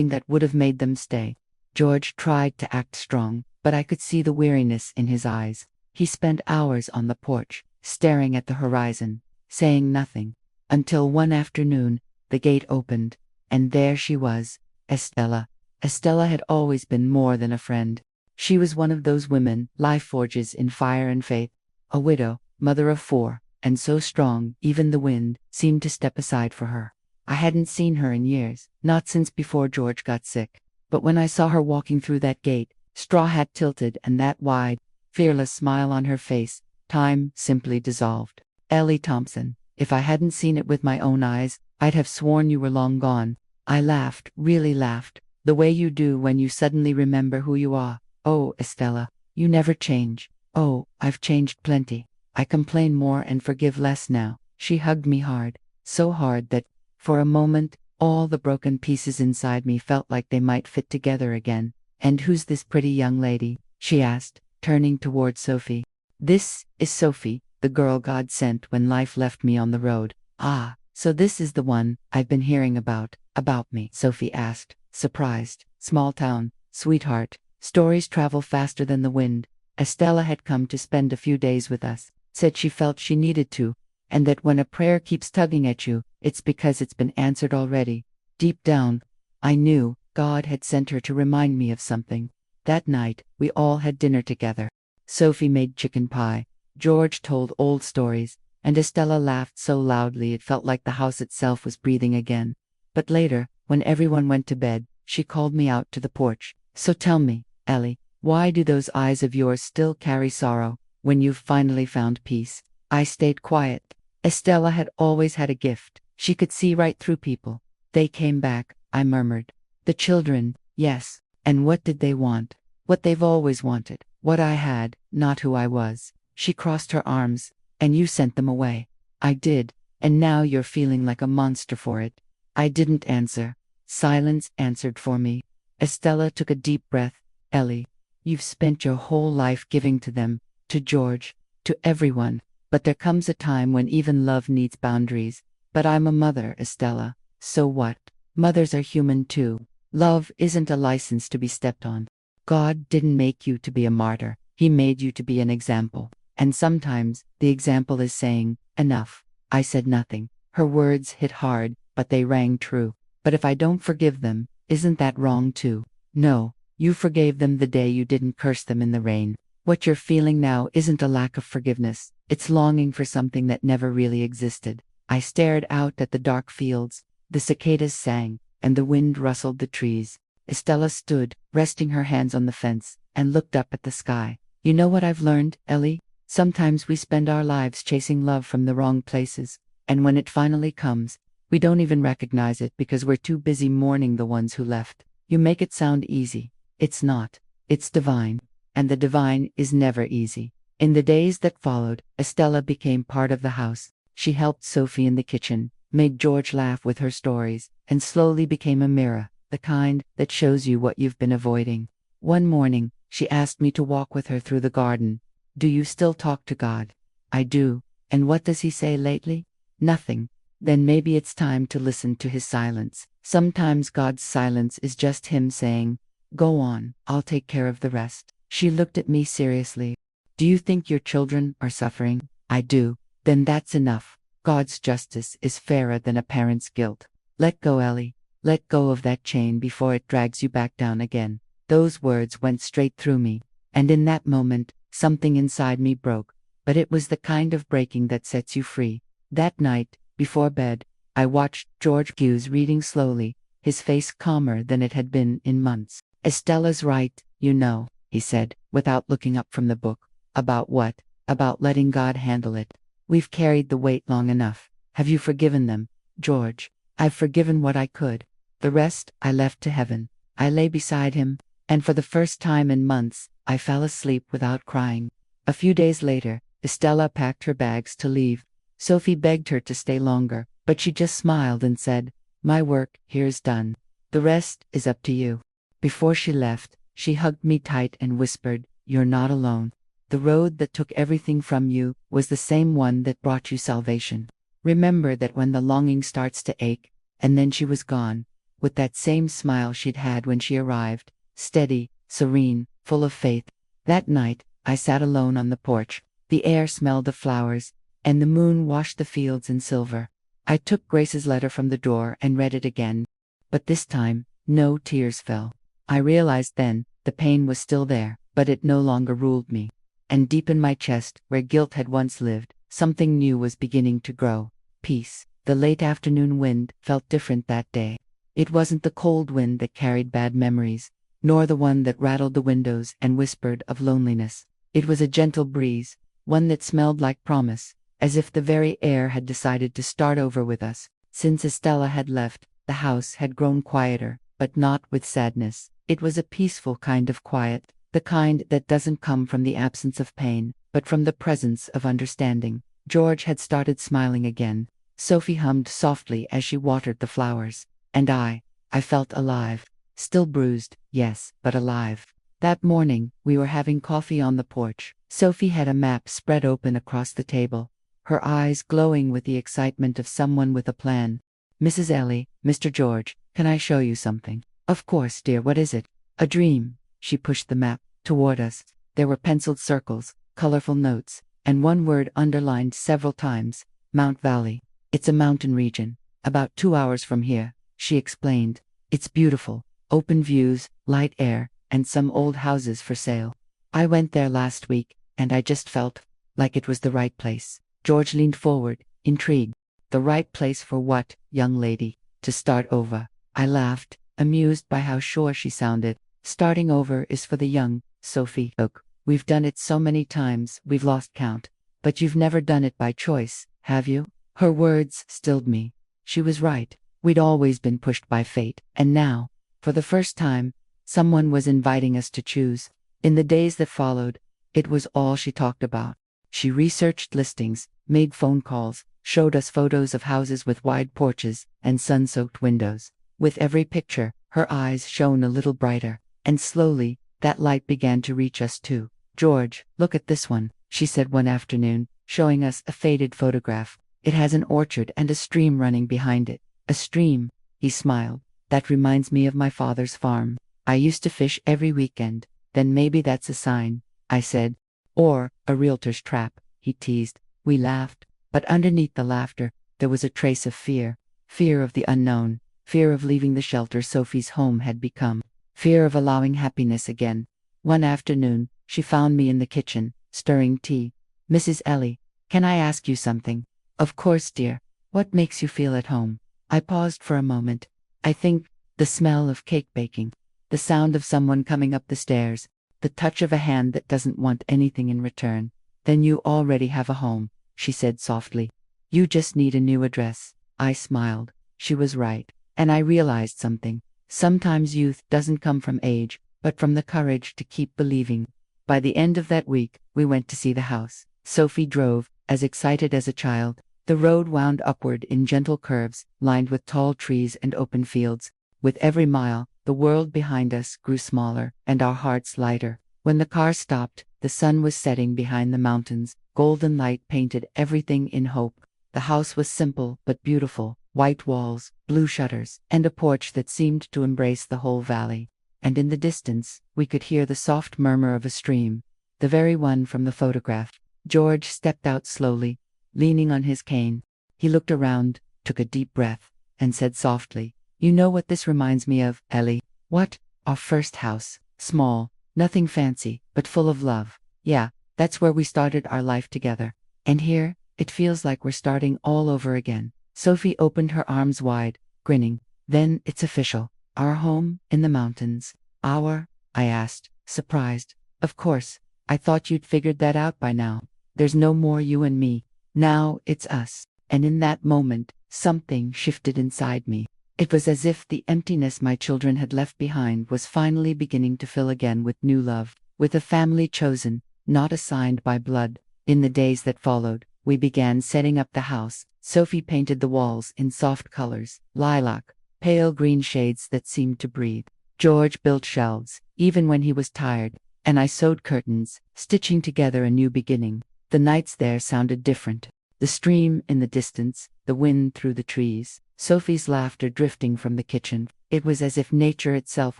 A: that would have made them stay. George tried to act strong, but I could see the weariness in his eyes. He spent hours on the porch, staring at the horizon, saying nothing, until one afternoon, the gate opened, and there she was, Estella. Estella had always been more than a friend. She was one of those women life forges in fire and faith, a widow, mother of 4, and so strong even the wind seemed to step aside for her. I hadn't seen her in years, not since before George got sick. But when I saw her walking through that gate, straw hat tilted and that wide, fearless smile on her face, time simply dissolved. "Ellie Thompson, if I hadn't seen it with my own eyes, I'd have sworn you were long gone." I laughed, really laughed, the way you do when you suddenly remember who you are. "Oh, Estella, you never change." "Oh, I've changed plenty. I complain more and forgive less now." She hugged me hard, so hard that, for a moment, all the broken pieces inside me felt like they might fit together again. "And who's this pretty young lady?" she asked, turning toward Sophie. "This is Sophie, the girl God sent when life left me on the road." "Ah, so this is the one I've been hearing about." "About me?" Sophie asked, surprised. "Small town, sweetheart. Stories travel faster than the wind. Estella had come to spend a few days with us, said she felt she needed to, and that when a prayer keeps tugging at you, it's because it's been answered already. Deep down, I knew God had sent her to remind me of something. That night, we all had dinner together. Sophie made chicken pie, George told old stories, and Estella laughed so loudly it felt like the house itself was breathing again. But later, when everyone went to bed, she called me out to the porch. "So tell me, Ellie, why do those eyes of yours still carry sorrow, when you've finally found peace?" I stayed quiet. Estella had always had a gift. She could see right through people. They came back, I murmured. The children, yes. And what did they want? What they've always wanted. What I had, not who I was. She crossed her arms. And you sent them away. I did. And now you're feeling like a monster for it. I didn't answer. Silence answered for me. Estella took a deep breath. Ellie, you've spent your whole life giving to them, to George, to everyone. But there comes a time when even love needs boundaries. But I'm a mother, Estella. So what? Mothers are human too. Love isn't a license to be stepped on. God didn't make you to be a martyr. He made you to be an example. And sometimes, the example is saying, enough. I said nothing. Her words hit hard, but they rang true. But if I don't forgive them, isn't that wrong too? No, you forgave them the day you didn't curse them in the rain. What you're feeling now isn't a lack of forgiveness. It's longing for something that never really existed. I stared out at the dark fields. The cicadas sang, and the wind rustled the trees. Estella stood, resting her hands on the fence, and looked up at the sky. You know what I've learned, Ellie? Sometimes we spend our lives chasing love from the wrong places, and when it finally comes, we don't even recognize it because we're too busy mourning the ones who left. You make it sound easy. It's not. It's divine. And the divine is never easy. In the days that followed, Estella became part of the house. She helped Sophie in the kitchen, made George laugh with her stories, and slowly became a mirror, the kind that shows you what you've been avoiding. One morning, she asked me to walk with her through the garden. Do you still talk to God? I do. And what does he say lately? Nothing. Then maybe it's time to listen to his silence. Sometimes God's silence is just him saying, go on, I'll take care of the rest. She looked at me seriously. Do you think your children are suffering? I do. Then that's enough. God's justice is fairer than a parent's guilt. Let go, Ellie. Let go of that chain before it drags you back down again. Those words went straight through me. And in that moment, something inside me broke. But it was the kind of breaking that sets you free. That night, before bed, I watched George Hughes reading slowly, his face calmer than it had been in months. Estella's right, you know, he said, without looking up from the book. About what? About letting God handle it. We've carried the weight long enough. Have you forgiven them, George? I've forgiven what I could. The rest, I left to heaven. I lay beside him, and for the first time in months, I fell asleep without crying. A few days later, Estella packed her bags to leave. Sophie begged her to stay longer, but she just smiled and said, my work here's done. The rest is up to you. Before she left, she hugged me tight and whispered, you're not alone. The road that took everything from you was the same one that brought you salvation. Remember that when the longing starts to ache, and then she was gone, with that same smile she'd had when she arrived, steady, serene, full of faith. That night, I sat alone on the porch. The air smelled of flowers, and the moon washed the fields in silver. I took Grace's letter from the drawer and read it again. But this time, no tears fell. I realized then, the pain was still there, but it no longer ruled me. And deep in my chest, where guilt had once lived, something new was beginning to grow. Peace. The late afternoon wind felt different that day. It wasn't the cold wind that carried bad memories, nor the one that rattled the windows and whispered of loneliness. It was a gentle breeze, one that smelled like promise, as if the very air had decided to start over with us. Since Estella had left, the house had grown quieter, but not with sadness. It was a peaceful kind of quiet, the kind that doesn't come from the absence of pain, but from the presence of understanding. George had started smiling again. Sophie hummed softly as she watered the flowers. And I felt alive. Still bruised, yes, but alive. That morning, we were having coffee on the porch. Sophie had a map spread open across the table, her eyes glowing with the excitement of someone with a plan. Mrs. Ellie, Mr. George, can I show you something? Of course, dear, what is it? A dream. She pushed the map toward us. There were penciled circles, colorful notes, and one word underlined several times, Mount Valley. It's a mountain region, about 2 hours from here, she explained. It's beautiful, open views, light air, and some old houses for sale. I went there last week, and I just felt like it was the right place. George leaned forward, intrigued. The right place for what, young lady? To start over. I laughed, amused by how sure she sounded. Starting over is for the young, Sophie. Look, we've done it so many times, we've lost count. But you've never done it by choice, have you? Her words stilled me. She was right. We'd always been pushed by fate, and now, for the first time, someone was inviting us to choose. In the days that followed, it was all she talked about. She researched listings, made phone calls, showed us photos of houses with wide porches and sun-soaked windows. With every picture, her eyes shone a little brighter, and slowly, that light began to reach us too. "George, look at this one," she said one afternoon, showing us a faded photograph. "It has an orchard and a stream running behind it." "A stream," he smiled. "That reminds me of my father's farm. I used to fish every weekend." "Then maybe that's a sign," I said. "Or a realtor's trap," he teased. We laughed, but underneath the laughter, there was a trace of fear. Fear of the unknown, fear of leaving the shelter Sophie's home had become, fear of allowing happiness again. One afternoon, she found me in the kitchen, stirring tea. "Mrs. Ellie, can I ask you something?" "Of course, dear. What makes you feel at home?" I paused for a moment. "I think the smell of cake baking, the sound of someone coming up the stairs, the touch of a hand that doesn't want anything in return." "Then you already have a home," she said softly. "You just need a new address." I smiled. She was right. And I realized something. Sometimes youth doesn't come from age, but from the courage to keep believing. By the end of that week, we went to see the house. Sophie drove, as excited as a child. The road wound upward in gentle curves, lined with tall trees and open fields. With every mile, the world behind us grew smaller, and our hearts lighter. When the car stopped, the sun was setting behind the mountains. Golden light painted everything in hope. The house was simple but beautiful. White walls, blue shutters, and a porch that seemed to embrace the whole valley. And in the distance, we could hear the soft murmur of a stream, the very one from the photograph. George stepped out slowly, leaning on his cane. He looked around, took a deep breath, and said softly, "You know what this reminds me of, Ellie?" "What?" "Our first house. Small, nothing fancy, but full of love." "Yeah, that's where we started our life together. And here, it feels like we're starting all over again." Sophie opened her arms wide, grinning. "Then it's official. Our home in the mountains." "Our?" I asked, surprised. "Of course. I thought you'd figured that out by now. There's no more you and me. Now it's us." And in that moment, something shifted inside me. It was as if the emptiness my children had left behind was finally beginning to fill again with new love, with a family chosen, not assigned by blood. In the days that followed, we began setting up the house. Sophie painted the walls in soft colors, lilac, pale green shades that seemed to breathe. George built shelves, even when he was tired, and I sewed curtains, stitching together a new beginning. The nights there sounded different. The stream in the distance, the wind through the trees, Sophie's laughter drifting from the kitchen. It was as if nature itself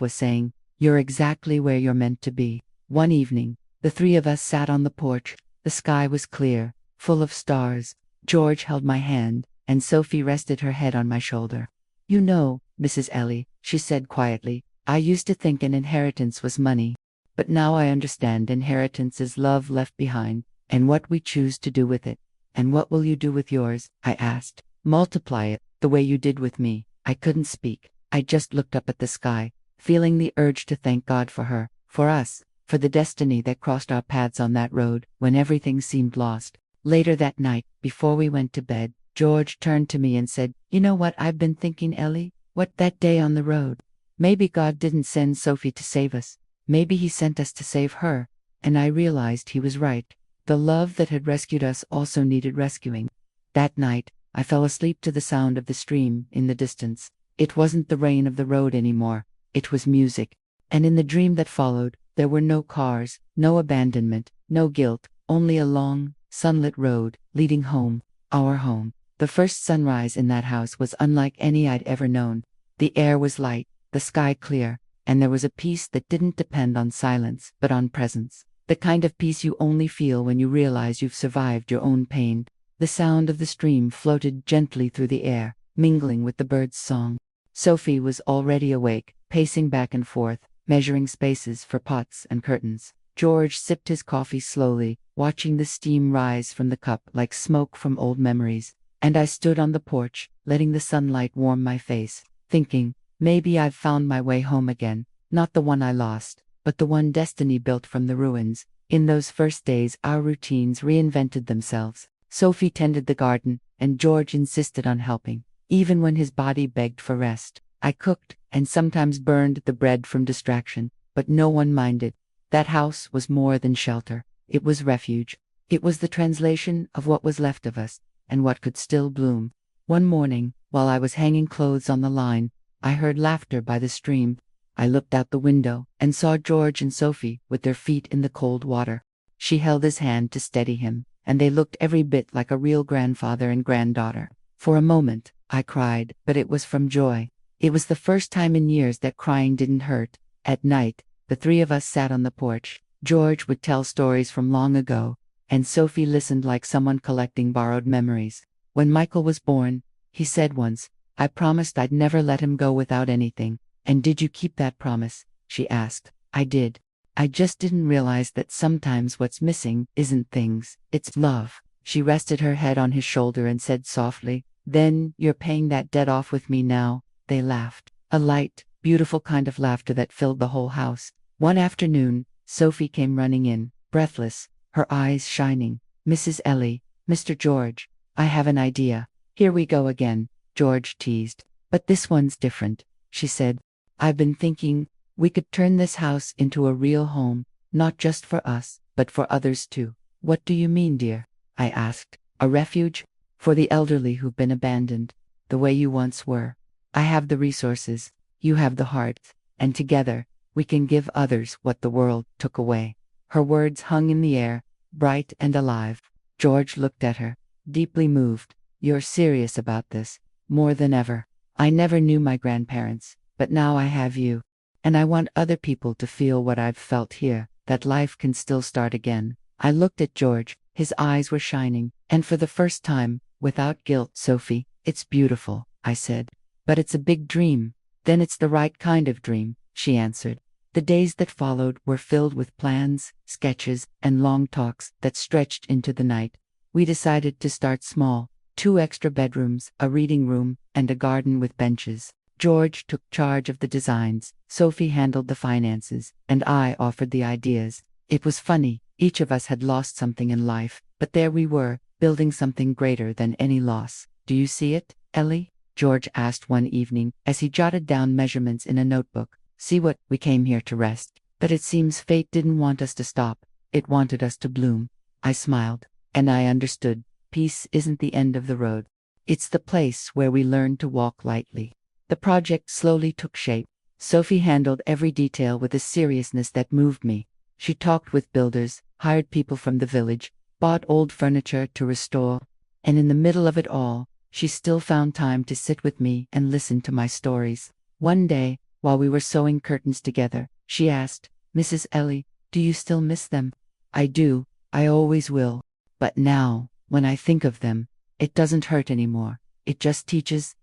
A: was saying, "You're exactly where you're meant to be." One evening, the three of us sat on the porch. The sky was clear, full of stars. George held my hand, and Sophie rested her head on my shoulder. "You know, Mrs. Ellie," she said quietly, "I used to think an inheritance was money. But now I understand inheritance is love left behind, and what we choose to do with it." "And what will you do with yours?" I asked. "Multiply it, the way you did with me." I couldn't speak. I just looked up at the sky, feeling the urge to thank God for her, for us, for the destiny that crossed our paths on that road when everything seemed lost. Later that night, before we went to bed, George turned to me and said, "You know what I've been thinking, Ellie? What that day on the road? Maybe God didn't send Sophie to save us. Maybe he sent us to save her." And I realized he was right. The love that had rescued us also needed rescuing. That night, I fell asleep to the sound of the stream in the distance. It wasn't the rain of the road anymore. It was music. And in the dream that followed, there were no cars, no abandonment, no guilt, only a long, sunlit road leading home, our home. The first sunrise in that house was unlike any I'd ever known. The air was light, the sky clear, and there was a peace that didn't depend on silence, but on presence. The kind of peace you only feel when you realize you've survived your own pain. The sound of the stream floated gently through the air, mingling with the birds' song. Sophie was already awake, pacing back and forth, measuring spaces for pots and curtains. George sipped his coffee slowly, watching the steam rise from the cup like smoke from old memories. And I stood on the porch, letting the sunlight warm my face, thinking, maybe I've found my way home again, not the one I lost, but the one destiny built from the ruins. In those first days, our routines reinvented themselves. Sophie tended the garden, and George insisted on helping. even when his body begged for rest. I cooked, and sometimes burned the bread from distraction, but no one minded. That house was more than shelter. It was refuge. It was the translation of what was left of us, and what could still bloom. One morning, while I was hanging clothes on the line, I heard laughter by the stream. I looked out the window, and saw George and Sophie with their feet in the cold water. She held his hand to steady him, and they looked every bit like a real grandfather and granddaughter. For a moment, I cried, but it was from joy. It was the first time in years that crying didn't hurt. At night, the three of us sat on the porch. George would tell stories from long ago, and Sophie listened like someone collecting borrowed memories. When Michael was born, he said once, "I promised I'd never let him go without anything." "And did you keep that promise?" she asked. "I did. I just didn't realize that sometimes what's missing isn't things, it's love." She rested her head on his shoulder and said softly, "Then you're paying that debt off with me now." They laughed. A light, beautiful kind of laughter that filled the whole house. One afternoon, Sophie came running in, breathless, her eyes shining. "Mrs. Ellie, Mr. George, I have an idea." "Here we go again," George teased. "But this one's different," she said. "I've been thinking we could turn this house into a real home, not just for us, but for others too." "What do you mean, dear?" I asked. "A refuge? For the elderly who've been abandoned, the way you once were. I have the resources, you have the heart, and together, we can give others what the world took away." Her words hung in the air, bright and alive. George looked at her, deeply moved. "You're serious about this, more than ever. I never knew my grandparents, but now I have you. And I want other people to feel what I've felt here, that life can still start again." I looked at George, his eyes were shining, and for the first time, without guilt, "Sophie, it's beautiful," I said. "But it's a big dream." "Then it's the right kind of dream," she answered. The days that followed were filled with plans, sketches, and long talks that stretched into the night. We decided to start small: 2 extra bedrooms, a reading room, and a garden with benches. George took charge of the designs, Sophie handled the finances, and I offered the ideas. It was funny, each of us had lost something in life, but there we were, building something greater than any loss. "Do you see it, Ellie?" George asked one evening, as he jotted down measurements in a notebook. "See what? We came here to rest. But it seems fate didn't want us to stop. It wanted us to bloom." I smiled, and I understood. Peace isn't the end of the road. It's the place where we learn to walk lightly. The project slowly took shape. Sophie handled every detail with a seriousness that moved me. She talked with builders, hired people from the village, bought old furniture to restore, and in the middle of it all, she still found time to sit with me and listen to my stories. One day, while we were sewing curtains together, she asked, "Mrs. Ellie, do you still miss them?" "I do, I always will. But now, when I think of them, it doesn't hurt anymore. It just teaches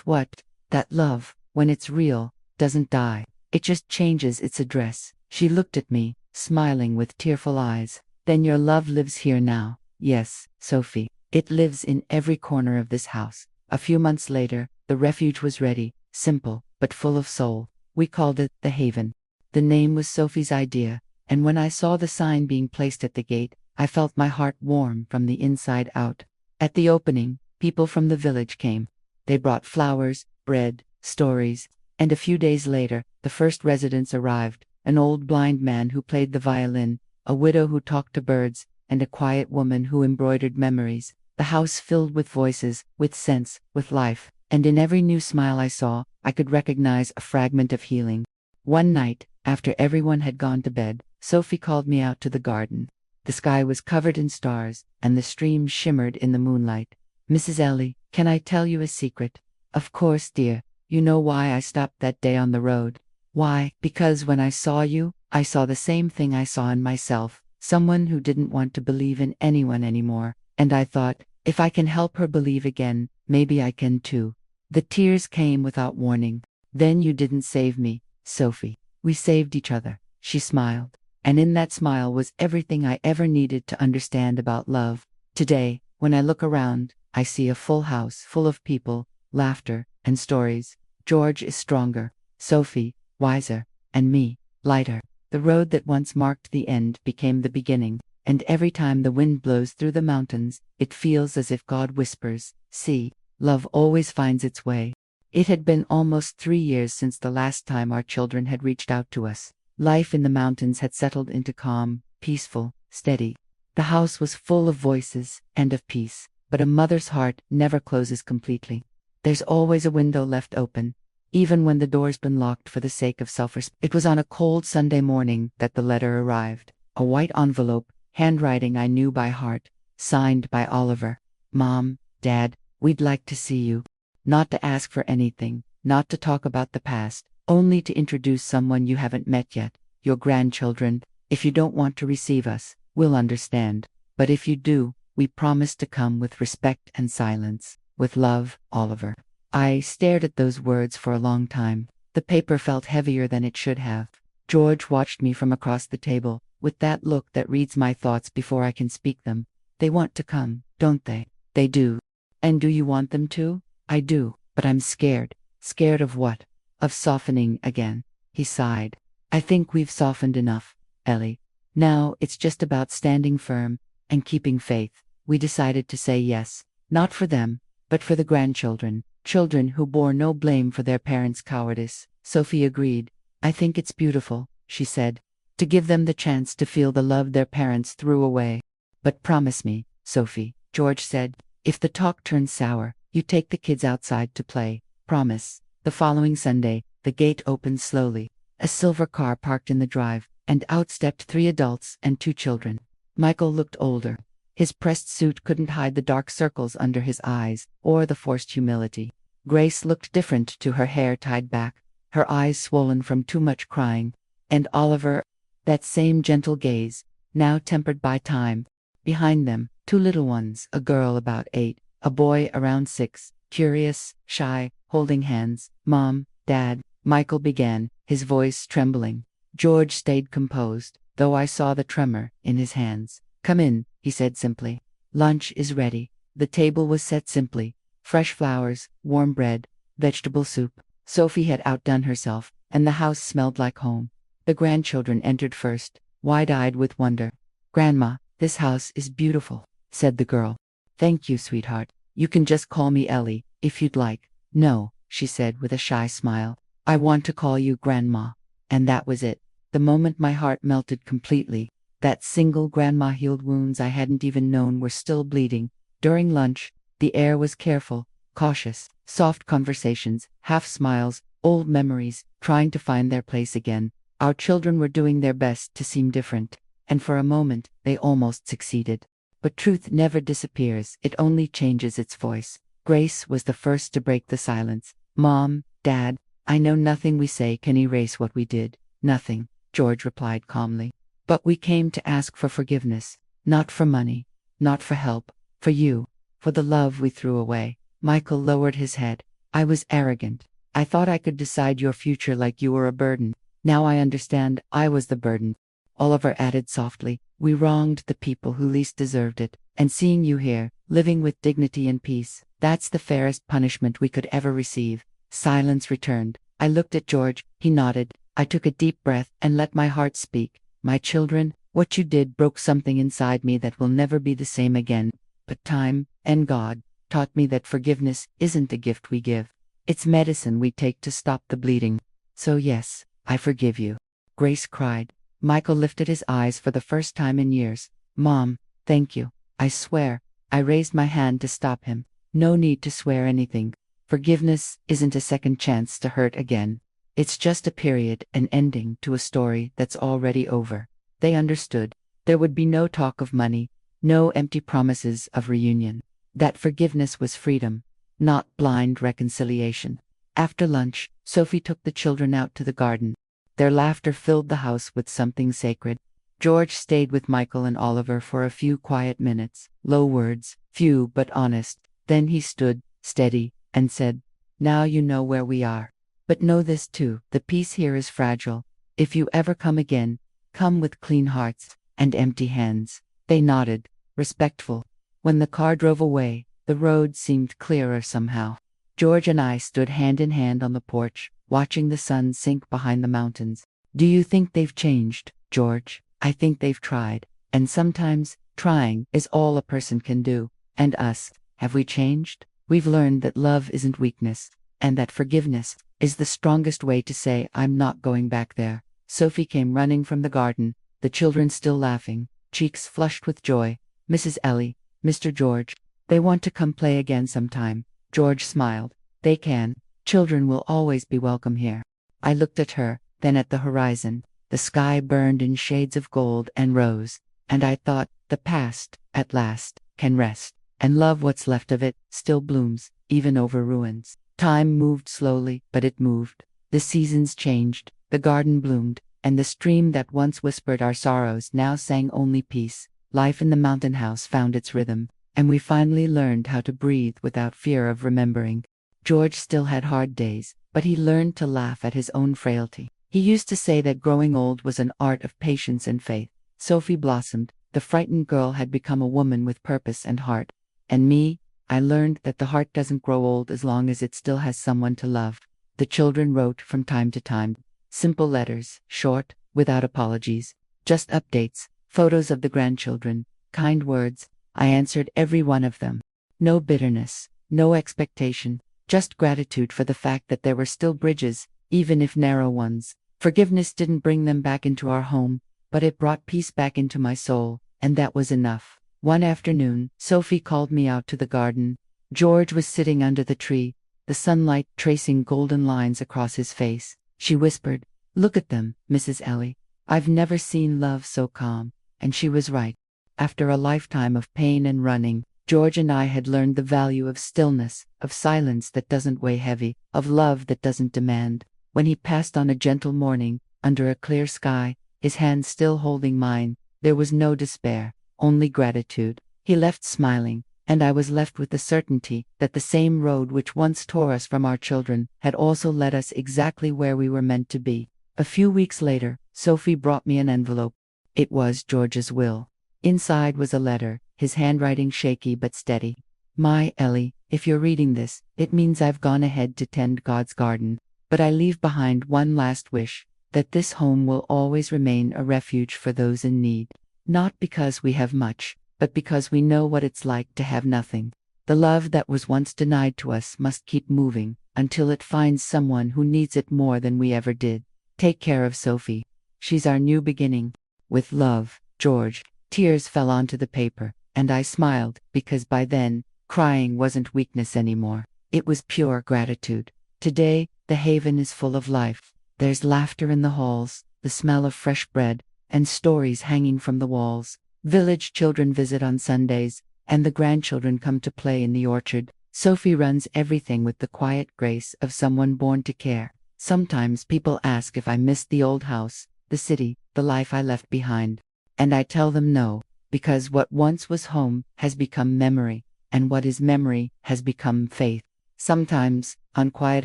A: what? That love, when it's real, doesn't die. It just changes its address." She looked at me, smiling with tearful eyes. "Then your love lives here now?" "Yes, Sophie. It lives in every corner of this house." A few months later, the refuge was ready, simple, but full of soul. We called it The Haven. The name was Sophie's idea, and when I saw the sign being placed at the gate, I felt my heart warm from the inside out. At the opening, people from the village came. They brought flowers, bread, stories, and a few days later, the first residents arrived: an old blind man who played the violin, a widow who talked to birds, and a quiet woman who embroidered memories. The house filled with voices, with sense, with life, and in every new smile I saw, I could recognize a fragment of healing. One night, after everyone had gone to bed, Sophie called me out to the garden. The sky was covered in stars, and the stream shimmered in the moonlight. "Mrs. Ellie, can I tell you a secret?" "Of course, dear. You know why I stopped that day on the road?" "Why?" "Because when I saw you, I saw the same thing I saw in myself, someone who didn't want to believe in anyone anymore. And I thought, if I can help her believe again, maybe I can too." The tears came without warning. "Then you didn't save me, Sophie. We saved each other." She smiled, and in that smile was everything I ever needed to understand about love. Today, when I look around, I see a full house full of people, laughter, and stories. George is stronger, Sophie, wiser, and me, lighter. The road that once marked the end became the beginning, and every time the wind blows through the mountains, it feels as if God whispers, "See, Love always finds its way. It had been almost 3 years since the last time our children had reached out to us. Life in the mountains had settled into calm, peaceful, steady. The house was full of voices and of peace, but a mother's heart never closes completely. There's always a window left open, even when the door's been locked for the sake of self-respect. It was on a cold Sunday morning that the letter arrived. A white envelope, handwriting I knew by heart, signed by Oliver. Mom, Dad, we'd like to see you. Not to ask for anything, not to talk about the past, only to introduce someone you haven't met yet, your grandchildren. If you don't want to receive us, we'll understand. But if you do, we promise to come with respect and silence. With love, Oliver. I stared at those words for a long time. The paper felt heavier than it should have. George watched me from across the table, with that look that reads my thoughts before I can speak them. They want to come, don't they? They do. And do you want them to? I do, but I'm scared. Scared of what? Of softening again. He sighed. I think we've softened enough, Ellie. Now it's just about standing firm and keeping faith. We decided to say yes, not for them, but for the grandchildren, children who bore no blame for their parents' cowardice. Sophie agreed. I think it's beautiful, she said, to give them the chance to feel the love their parents threw away. But promise me, Sophie, George said, if the talk turns sour, you take the kids outside to play. Promise. The following Sunday, the gate opened slowly. A silver car parked in the drive, and out stepped 3 adults and 2 children. Michael looked older. His pressed suit couldn't hide the dark circles under his eyes, or the forced humility. Grace looked different to her hair tied back, her eyes swollen from too much crying. And Oliver, that same gentle gaze, now tempered by time. Behind them, 2 little ones, a girl about 8, a boy around 6, curious, shy, holding hands. Mom, Dad, Michael began, his voice trembling. George stayed composed, though I saw the tremor in his hands. Come in, he said simply. Lunch is ready. The table was set simply. Fresh flowers, warm bread, vegetable soup. Sophie had outdone herself, and the house smelled like home. The grandchildren entered first, wide-eyed with wonder. Grandma, this house is beautiful, said the girl. Thank you, sweetheart. You can just call me Ellie, if you'd like. No, she said with a shy smile. I want to call you Grandma. And that was it. The moment my heart melted completely. That single grandma healed wounds I hadn't even known were still bleeding. During lunch, the air was careful, cautious, soft conversations, half smiles, old memories, trying to find their place again. Our children were doing their best to seem different, and for a moment, they almost succeeded. But truth never disappears, it only changes its voice. Grace was the first to break the silence. Mom, Dad, I know nothing we say can erase what we did. Nothing, George replied calmly. But we came to ask for forgiveness, not for money, not for help, for you, for the love we threw away. Michael lowered his head. I was arrogant. I thought I could decide your future like you were a burden. Now I understand I was the burden. Oliver added softly, we wronged the people who least deserved it, and seeing you here, living with dignity and peace, that's the fairest punishment we could ever receive. Silence returned. I looked at George, he nodded. I took a deep breath and let my heart speak. My children, what you did broke something inside me that will never be the same again. But time, and God, taught me that forgiveness isn't a gift we give. It's medicine we take to stop the bleeding. So yes, I forgive you. Grace cried. Michael lifted his eyes for the first time in years. Mom, thank you. I swear. I raised my hand to stop him. No need to swear anything. Forgiveness isn't a second chance to hurt again. It's just a period, an ending to a story that's already over. They understood. There would be no talk of money, no empty promises of reunion. That forgiveness was freedom, not blind reconciliation. After lunch, Sophie took the children out to the garden. Their laughter filled the house with something sacred. George stayed with Michael and Oliver for a few quiet minutes, low words, few but honest. Then he stood, steady, and said, Now you know where we are. But know this too, the peace here is fragile. If you ever come again, come with clean hearts and empty hands. They nodded, respectful. When the car drove away, the road seemed clearer somehow. George and I stood hand in hand on the porch, watching the sun sink behind the mountains. Do you think they've changed, George? I think they've tried. And sometimes, trying is all a person can do. And us, have we changed? We've learned that love isn't weakness, and that forgiveness is the strongest way to say, I'm not going back there. Sophie came running from the garden, the children still laughing, cheeks flushed with joy. Mrs. Ellie, Mr. George, they want to come play again sometime. George smiled. They can. Children will always be welcome here. I looked at her, then at the horizon. The sky burned in shades of gold and rose, and I thought, the past, at last, can rest, and love, what's left of it, still blooms, even over ruins. Time moved slowly, but it moved. The seasons changed, the garden bloomed, and the stream that once whispered our sorrows now sang only peace. Life in the mountain house found its rhythm, and we finally learned how to breathe without fear of remembering. George still had hard days, but he learned to laugh at his own frailty. He used to say that growing old was an art of patience and faith. Sophie blossomed. The frightened girl had become a woman with purpose and heart. And me, I learned that the heart doesn't grow old as long as it still has someone to love. The children wrote from time to time. Simple letters, short, without apologies. Just updates, photos of the grandchildren, kind words. I answered every one of them. No bitterness, no expectation, just gratitude for the fact that there were still bridges, even if narrow ones. Forgiveness didn't bring them back into our home, but it brought peace back into my soul, and that was enough. One afternoon, Sophie called me out to the garden. George was sitting under the tree, the sunlight tracing golden lines across his face. She whispered, "Look at them, Mrs. Ellie. I've never seen love so calm." And she was right. After a lifetime of pain and running, George and I had learned the value of stillness, of silence that doesn't weigh heavy, of love that doesn't demand. When he passed on a gentle morning, under a clear sky, his hand still holding mine, there was no despair, only gratitude. He left smiling, and I was left with the certainty that the same road which once tore us from our children had also led us exactly where we were meant to be. A few weeks later, Sophie brought me an envelope. It was George's will. Inside was a letter, his handwriting shaky but steady. "My Ellie, if you're reading this, it means I've gone ahead to tend God's garden. But I leave behind one last wish, that this home will always remain a refuge for those in need. Not because we have much, but because we know what it's like to have nothing. The love that was once denied to us must keep moving, until it finds someone who needs it more than we ever did. Take care of Sophie. She's our new beginning. With love, George." Tears fell onto the paper, and I smiled, because by then, crying wasn't weakness anymore. It was pure gratitude. Today, the haven is full of life. There's laughter in the halls, the smell of fresh bread, and stories hanging from the walls. Village children visit on Sundays, and the grandchildren come to play in the orchard. Sophie runs everything with the quiet grace of someone born to care. Sometimes people ask if I missed the old house, the city, the life I left behind. And I tell them no, because what once was home has become memory, and what is memory has become faith. Sometimes, on quiet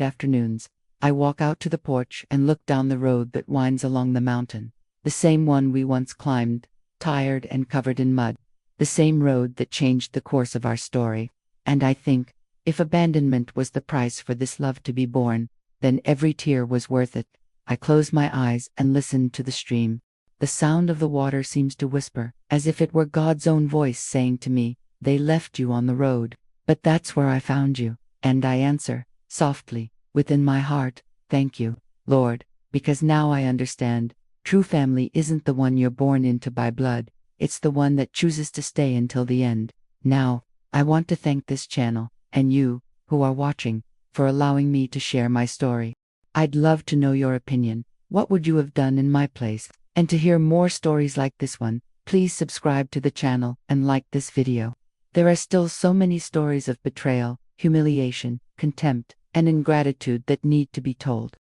A: afternoons, I walk out to the porch and look down the road that winds along the mountain. The same one we once climbed, tired and covered in mud. The same road that changed the course of our story. And I think, if abandonment was the price for this love to be born, then every tear was worth it. I close my eyes and listen to the stream. The sound of the water seems to whisper, as if it were God's own voice saying to me, "They left you on the road, but that's where I found you." And I answer, softly, within my heart, "Thank you, Lord, because now I understand. True family isn't the one you're born into by blood, it's the one that chooses to stay until the end." Now, I want to thank this channel, and you, who are watching, for allowing me to share my story. I'd love to know your opinion. What would you have done in my place? And to hear more stories like this one, please subscribe to the channel and like this video. There are still so many stories of betrayal, humiliation, contempt, and ingratitude that need to be told.